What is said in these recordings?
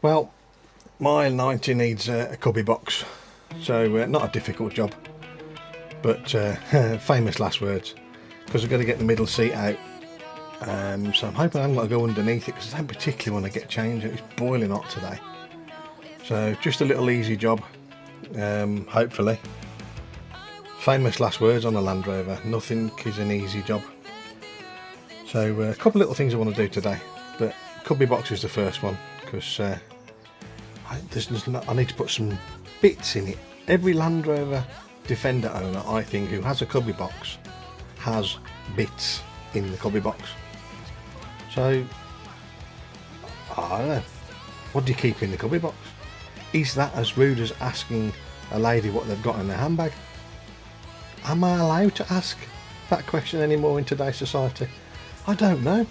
Well, my 90 needs a cubby box, so not a difficult job, but famous last words, because I've got to get the middle seat out. So I'm hoping I haven't got to go underneath it, because I don't particularly want to get changed. It's boiling hot today, so just a little easy job, hopefully. Famous last words on a Land Rover, nothing is an easy job. So a couple of little things I want to do today, but cubby box is the first one, because I need to put some bits in it. Every Land Rover Defender owner, I think, who has a cubby box has bits in the cubby box. So I don't know, what do you keep in the cubby box? Is that as rude as asking a lady what they've got in their handbag? Am I allowed to ask that question anymore in today's society? I don't know.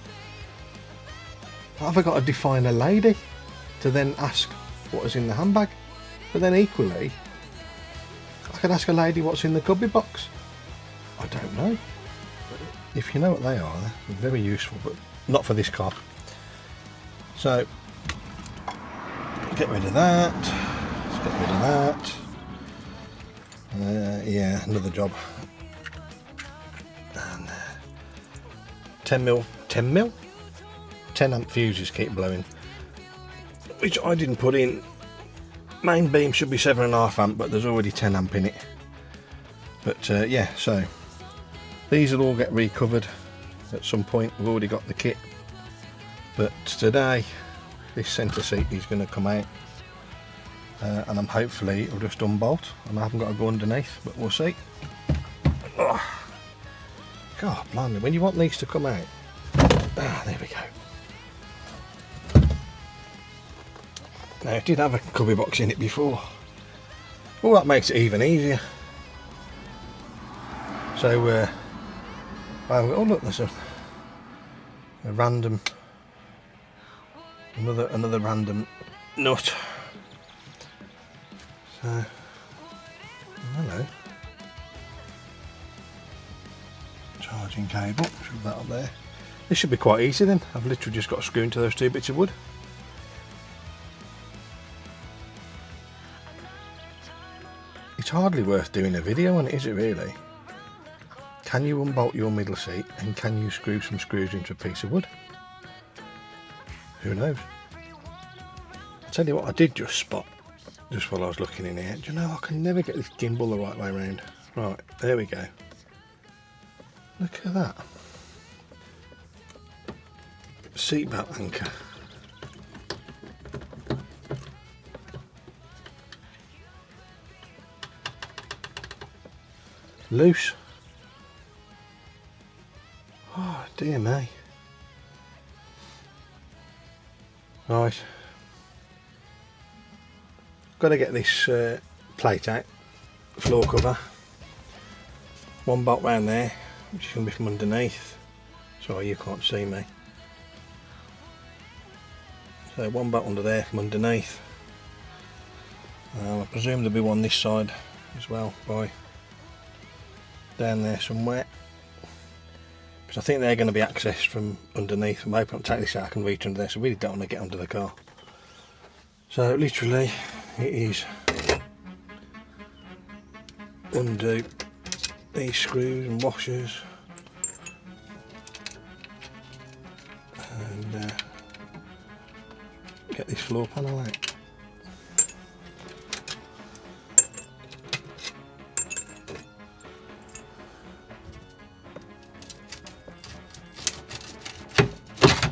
Have I got to define a lady to then ask what is in the handbag? But then equally, I could ask a lady what's in the cubby box. I don't know. If you know what they are, they're very useful, but not for this car. So get rid of that. Let's get rid of that. Yeah, another job. And 10 amp fuses keep blowing, which I didn't put in. Main beam should be 7.5 amp, but there's already 10 amp in it. But yeah, so these will all get recovered at some point. We've already got the kit, but today this centre seat is going to come out, and I'm hopefully it'll just unbolt and I haven't got to go underneath, but we'll see. Oh, God blimey, when you want these to come out. There we go. Now, it did have a cubby box in it before. Well, that makes it even easier. So oh look, there's a random, another random nut. So hello, charging cable, shove that up there. This should be quite easy then. I've literally just got to screw into those two bits of wood. It's hardly worth doing a video on it, is it really? Can you unbolt your middle seat, and can you screw some screws into a piece of wood? Who knows? I'll tell you what I did just spot, just while I was looking in here. Do you know, I can never get this gimbal the right way around. Right, there we go. Look at that. Seatbelt anchor. Loose. Oh dear me. Right. Got to get this plate out. Floor cover. One bolt round there, which is going to be from underneath. Sorry, you can't see me. So one bolt under there from underneath. I presume there'll be one this side as well, by down there somewhere. Because I think they're going to be accessed from underneath. I'm hoping I'll take this out, I can reach under there, so I really don't want to get under the car. So literally it is undo these screws and washers and get this floor panel out.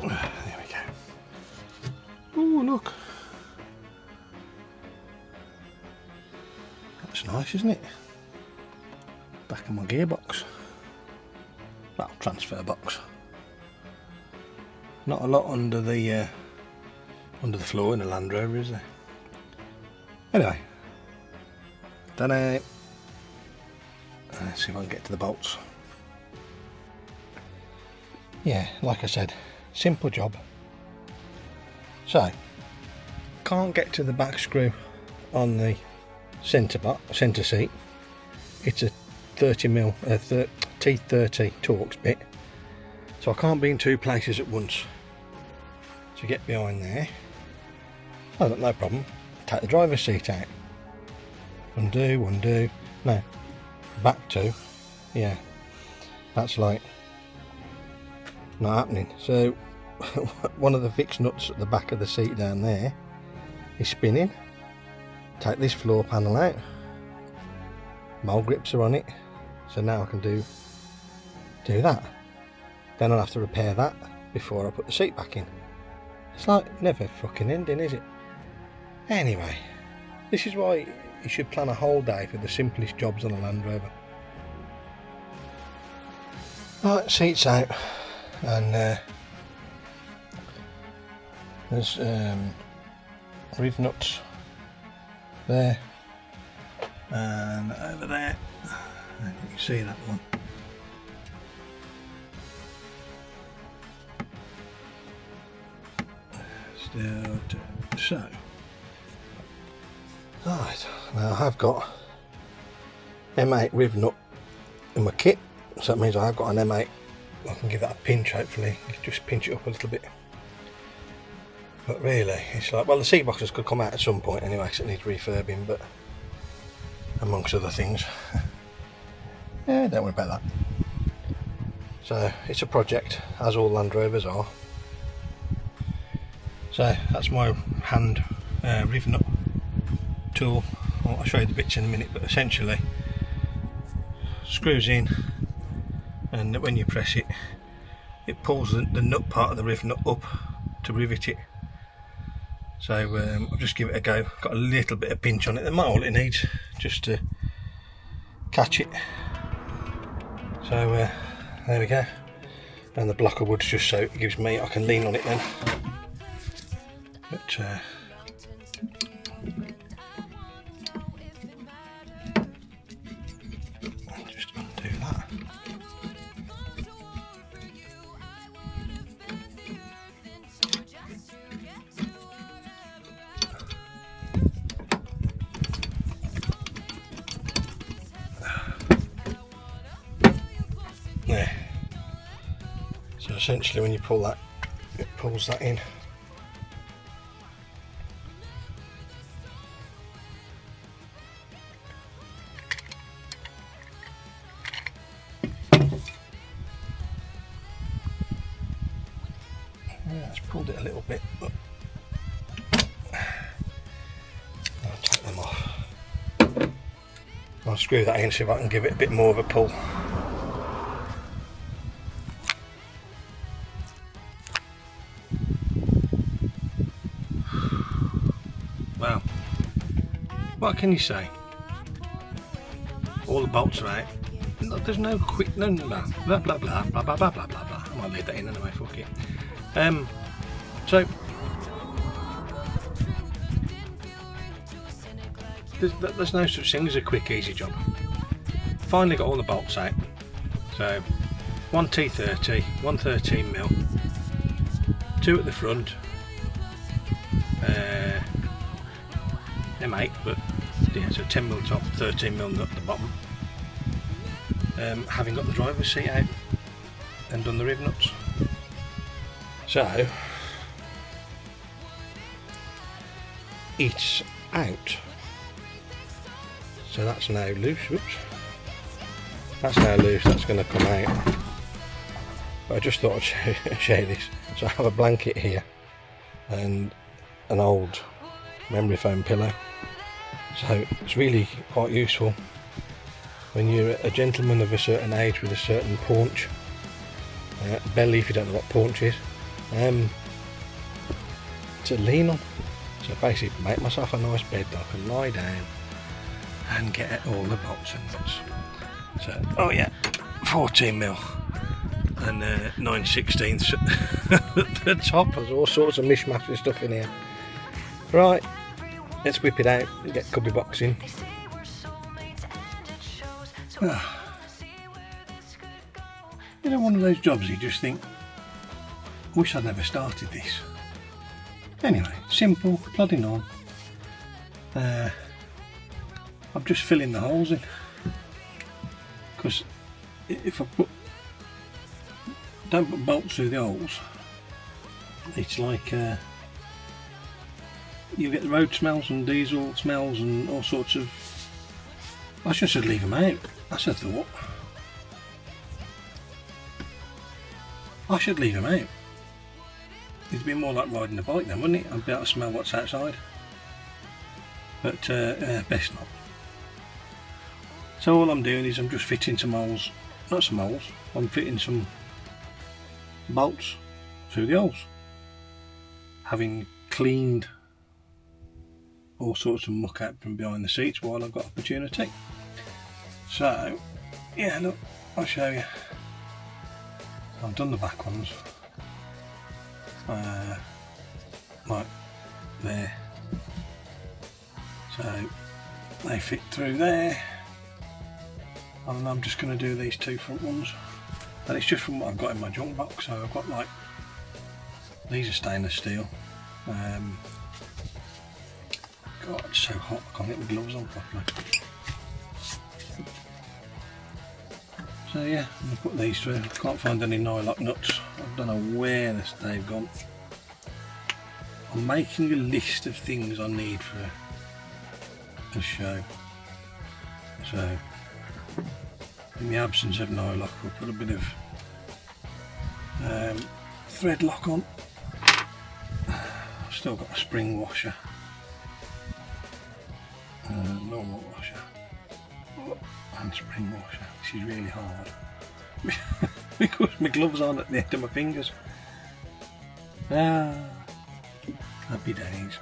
There we go. Oh look, that's nice, isn't it? Back of my gearbox. Well, transfer box. Not a lot under the floor in a Land Rover, is there? Anyway, done it. Let's see if I can get to the bolts. Yeah, like I said, simple job. So, can't get to the back screw on the centre seat. It's a 30mm T30 Torx bit, so I can't be in two places at once. To get behind there, I've got no problem. Take the driver's seat out. Undo, no, back to, yeah, that's like not happening. So one of the fixed nuts at the back of the seat down there is spinning. Take this floor panel out. Mole grips are on it, so now I can do that. Then I'll have to repair that before I put the seat back in. It's like never fucking ending, is it? Anyway, this is why you should plan a whole day for the simplest jobs on a Land Rover. Right, seats out, and there's rev nuts there and over there. You can see that one. Still so. Right, now I have got M8 rev nut in my kit, so that means I have got an M8. I can give that a pinch, hopefully. Just pinch it up a little bit. But really, it's like, well, the seat boxes could come out at some point anyway, because it needs refurbing, but amongst other things. Yeah, don't worry about that. So it's a project, as all Land Rovers are. So that's my hand rev nut tool. Well, I'll show you the bits in a minute, but essentially screws in, and when you press it, it pulls the nut part of the rev nut up to rivet it. So I'll just give it a go. Got a little bit of pinch on it, that's all it needs, just to catch it. So there we go. And the block of wood's just so it gives me, I can lean on it then. But just undo that. There. So essentially when you pull that, it pulls that in. Yeah, it's pulled it a little bit, but I'll take them off. I'll screw that in, see if I can give it a bit more of a pull. Well, what can you say? All the bolts are out. There's no quick, no blah blah blah blah blah blah blah blah blah. I might leave that in anyway. Fuck it. So there's no such thing as a quick, easy job. Finally got all the bolts out. So one T30, one 13mm, two at the front. M8, but yeah, so 10mm top, 13mm at the bottom. Having got the driver's seat out and done the rev nuts. So it's out. So that's now loose. Whoops. That's now loose. That's going to come out. But I just thought I'd show you this. So I have a blanket here and an old memory foam pillow. So it's really quite useful when you're a gentleman of a certain age with a certain paunch, belly if you don't know what paunch is, to lean on. So basically make myself a nice bed that I can lie down and get at all the bolts and nuts. So, oh yeah, 14mm and 9/16 at the top. There's all sorts of mishmash and stuff in here. Right, let's whip it out and get cubby box in. You know, one of those jobs you just think, wish I'd never started this. Anyway, simple, plodding on. I'm just filling the holes in, because if I don't put bolts through the holes, it's like you get the road smells and diesel smells and all sorts of. I should leave them out. That's a thought. I should leave them out. It'd be more like riding a bike then, wouldn't it? I'd be able to smell what's outside. But best not. So all I'm doing is I'm just fitting some holes, not some holes, I'm fitting some bolts through the holes. Having cleaned all sorts of muck out from behind the seats while I've got opportunity. So, yeah, look, I'll show you. I've done the back ones. Like there. So, they fit through there. And I'm just going to do these two front ones. And it's just from what I've got in my junk box. So I've got like, these are stainless steel. God, it's so hot, I can't get my gloves on properly. So yeah, I'm going to put these through. I can't find any nylock nuts. I don't know where they've gone. I'm making a list of things I need for a show. So, in the absence of nylock, we'll put a bit of thread lock on. I've still got a spring washer. Normal washer and spring washer. This is really hard because my gloves aren't at the end of my fingers. Happy days.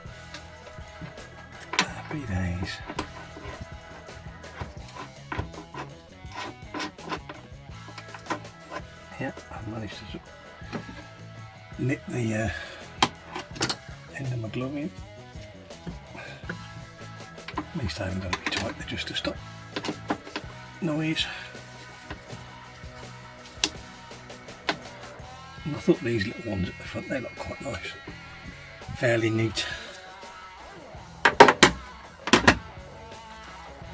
Happy days. Yeah, I've managed to nip the end of my glove in. At least I haven't done it tightly just to stop noise. And I thought these little ones at the front, they look quite nice. Fairly neat.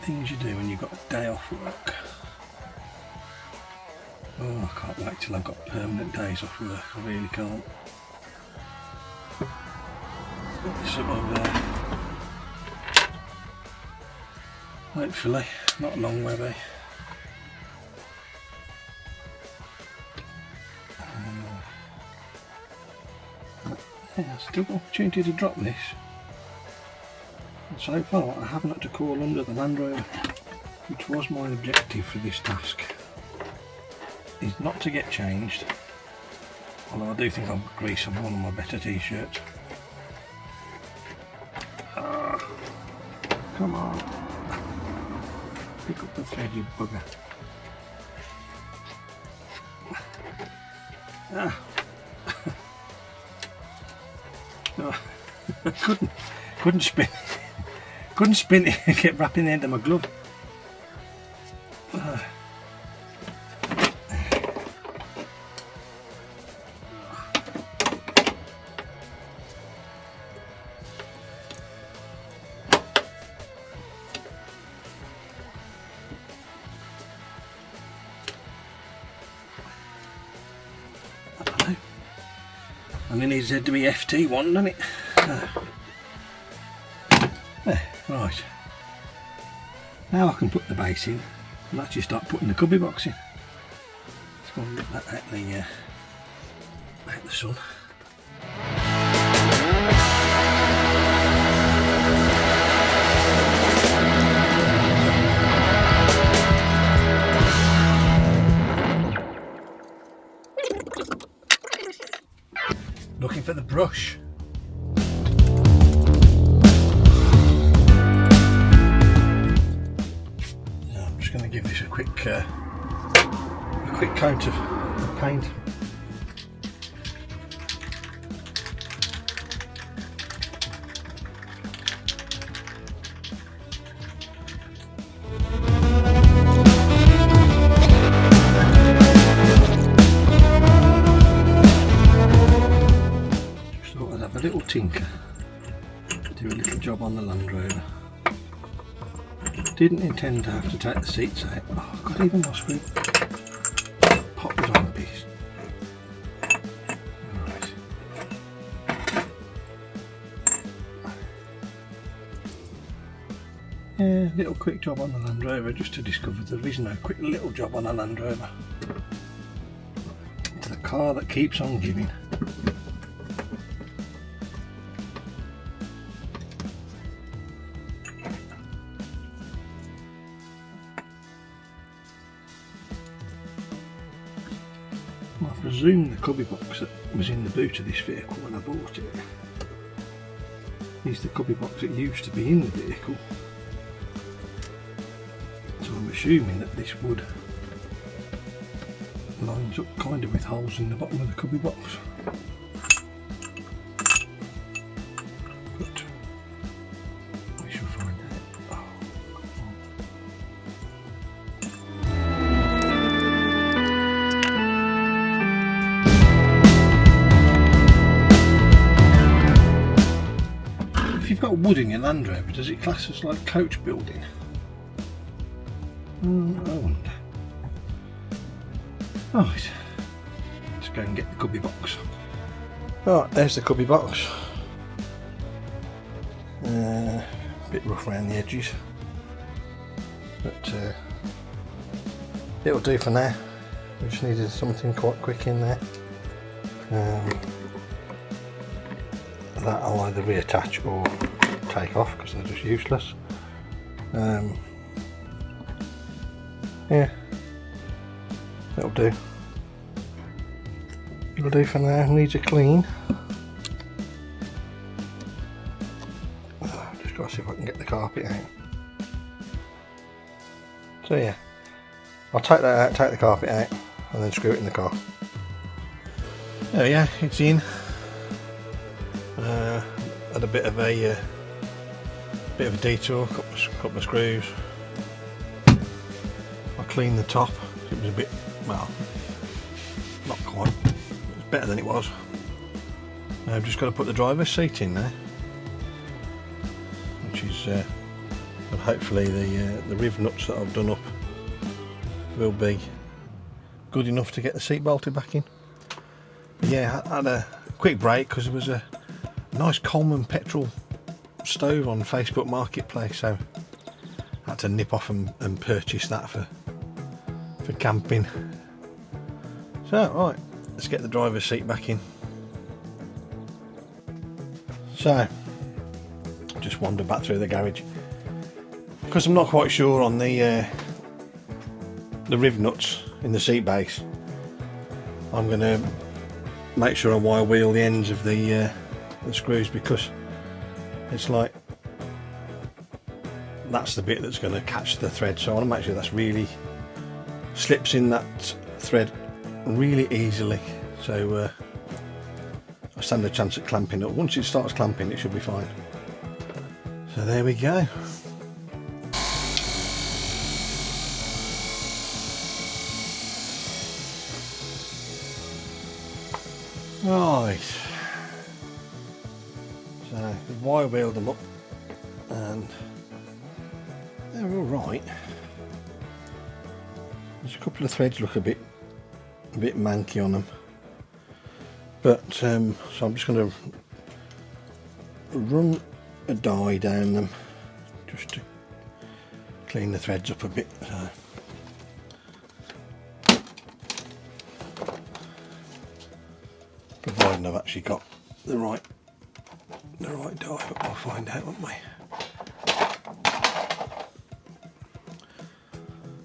Things you do when you've got a day off work. Oh, I can't wait till I've got permanent days off work, I really can't. Sort of hopefully, not a long way. Yeah, still got opportunity to drop this. And so far, I haven't had to crawl under the Land Rover, which was my objective for this task. Is not to get changed. Although I do think I'll grease on one of my better t-shirts. Come on. Pick up the thread, you bugger. No, couldn't spin it and get wrapping the end of my glove. And it needs to be FT1, doesn't it? There, right. Now I can put the base in and actually start putting the cubby box in. Let's go and get that out the sun. Looking for the brush. Now I'm just going to give this a quick coat of paint. A little tinker, do a little job on the Land Rover. Didn't intend to have to take the seats out. Oh, God, even my screw pop was on a piece. Right. Yeah, little quick job on the Land Rover, just to discover there is no quick little job on a Land Rover. It's the car that keeps on giving. I presume the cubby box that was in the boot of this vehicle when I bought it is the cubby box that used to be in the vehicle. So I'm assuming that this wood lines up kind of with holes in the bottom of the cubby box. But we shall find out. Oh, if you've got wood in your Land Rover, does it class as like coach building? I wonder. Right, let's go and get the cubby box. Right, there's the cubby box. A bit rough around the edges, but it'll do for now. We just needed something quite quick in there. That I'll either reattach or take off because they're just useless. Yeah, it'll do. It'll do for now. Needs a clean. Just got to see if I can get the carpet out. So yeah, I'll take that out, take the carpet out, and then screw it in the car. There we are, it's in. Had a bit of a detour, couple of screws. I cleaned the top. It was a bit, well, not quite. It was better than it was. Now I've just got to put the driver's seat in there, which is, and hopefully the riv nuts that I've done up will be good enough to get the seat bolted back in. But yeah, I had a quick break because there was a nice Coleman petrol stove on Facebook Marketplace, so I had to nip off and purchase that for camping. So right, let's get the driver's seat back in. So just wander back through the garage because I'm not quite sure on the riv nuts in the seat base. I'm going to make sure I wire wheel the ends of the screws, because it's like that's the bit that's going to catch the thread, so I want to make sure that's really slips in that thread really easily, so I stand a chance at clamping up. Once it starts clamping it should be fine. So there we go. Right, so we've wire wheeled them up and they're all right. There's a couple of threads look a bit manky on them, but so I'm just going to run a dye down them just to clean the threads up a bit. So. Providing I've actually got the right dye, but we'll find out, won't we?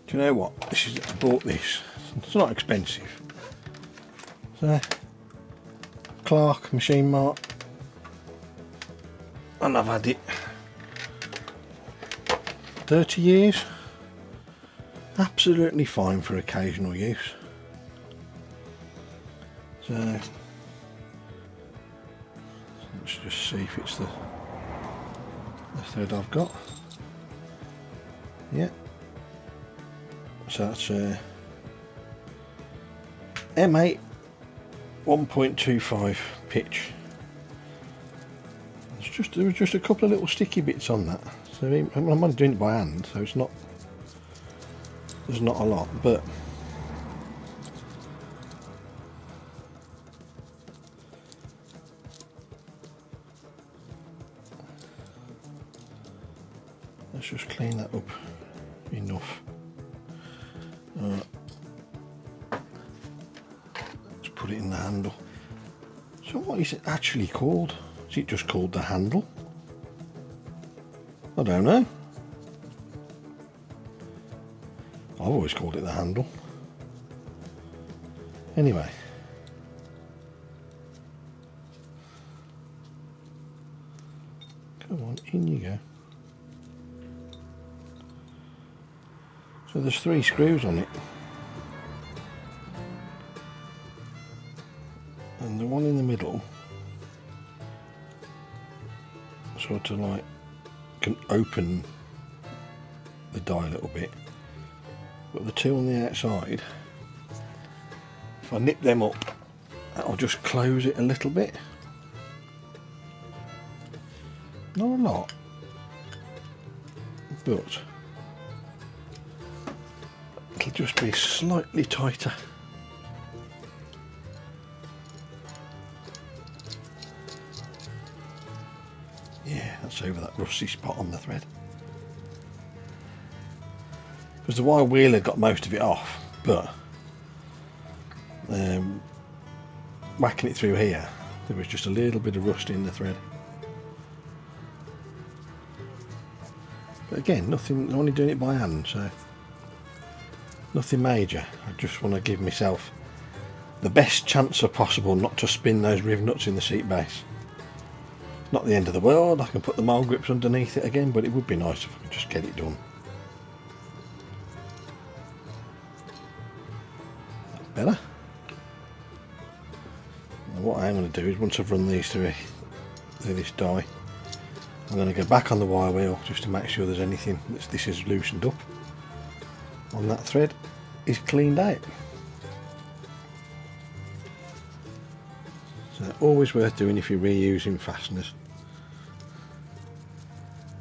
Do you know what? I bought this. It's not expensive. So, Clark Machine Mart, and I've had it 30 years. Absolutely fine for occasional use. So let's just see if it's the thread I've got. Yeah. So that's M8 1.25 pitch. There was just a couple of little sticky bits on that, So I'm only doing it by hand, so it's not, there's not a lot, but let's just clean that up enough. Let's put it in the handle. So what is it actually called? Is it just called the handle? I don't know. I've always called it the handle. Anyway. Come on, in you go. So there's 3 screws on it. And the one in the middle sort of like can open the die a little bit, but the 2 on the outside, if I nip them up, I'll just close it a little bit. Not a lot, but it'll just be slightly tighter. Yeah, that's over that rusty spot on the thread. Because the wire wheeler got most of it off, but whacking it through here, there was just a little bit of rust in the thread. But again, nothing, I'm only doing it by hand, so nothing major. I just want to give myself the best chance of possible not to spin those riv nuts in the seat base. Not the end of the world, I can put the mole grips underneath it again, but it would be nice if I could just get it done. That's better. And what I'm going to do is, once I've run these through this die, I'm going to go back on the wire wheel just to make sure there's anything this is loosened up on that thread is cleaned out. So always worth doing if you're reusing fasteners.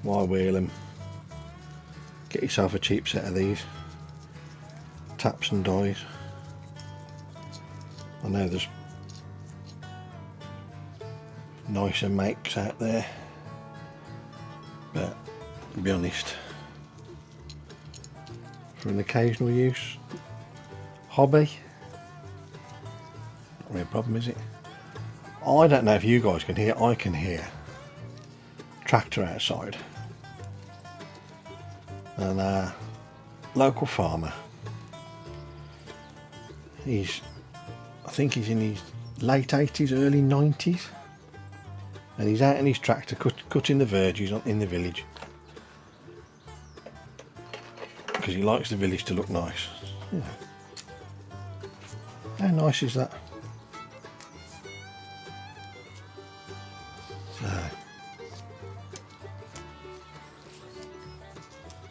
Wire wheel them, get yourself a cheap set of these taps and dies. I know there's nicer makes out there, but to be honest, for an occasional use, hobby, not really a problem, is it? I don't know if you guys can hear, I can hear tractor outside, and a local farmer, I think he's in his late 80s, early 90s, and he's out in his tractor cutting the verges in the village, because he likes the village to look nice. Yeah. How nice is that?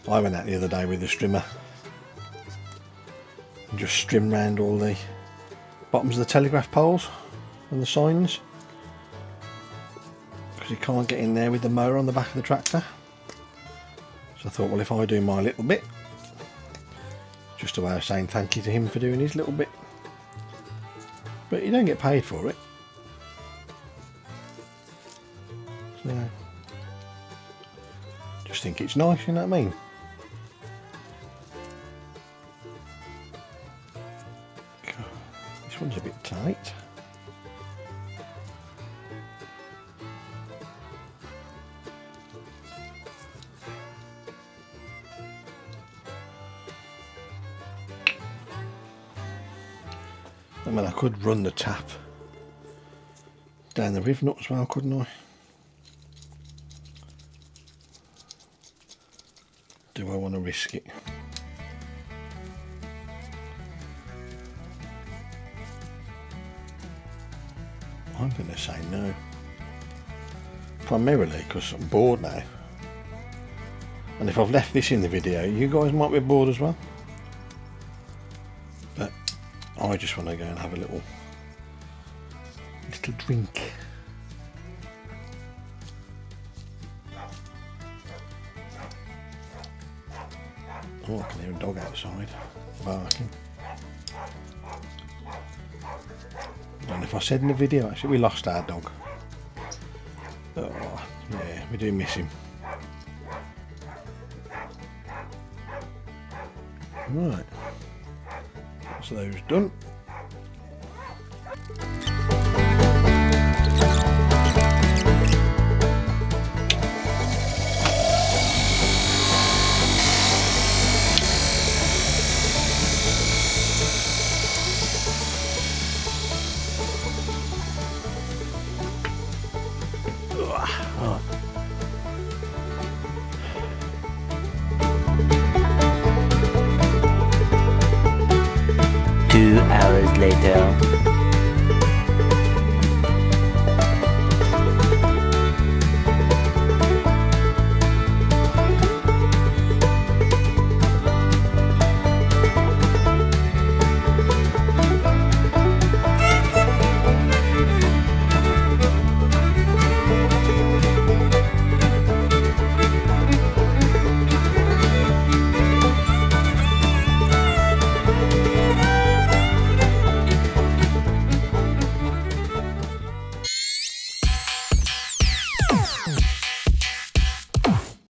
I went out the other day with a strimmer and just strimmed round all the bottoms of the telegraph poles and the signs, because you can't get in there with the mower on the back of the tractor. So I thought, well, if I do my little bit, just a way of saying thank you to him for doing his little bit. But you don't get paid for it. So just think it's nice, you know what I mean? This one's a bit tight. I mean, I could run the tap down the riv nut as well, couldn't I? Do I want to risk it? I'm going to say no. Primarily because I'm bored now. And if I've left this in the video, you guys might be bored as well. But I just want to go and have a little drink. Oh, I can hear a dog outside barking. I don't know if I said in the video, actually, we lost our dog. Oh, yeah, we do miss him. Right, that's those done. 2 hours later.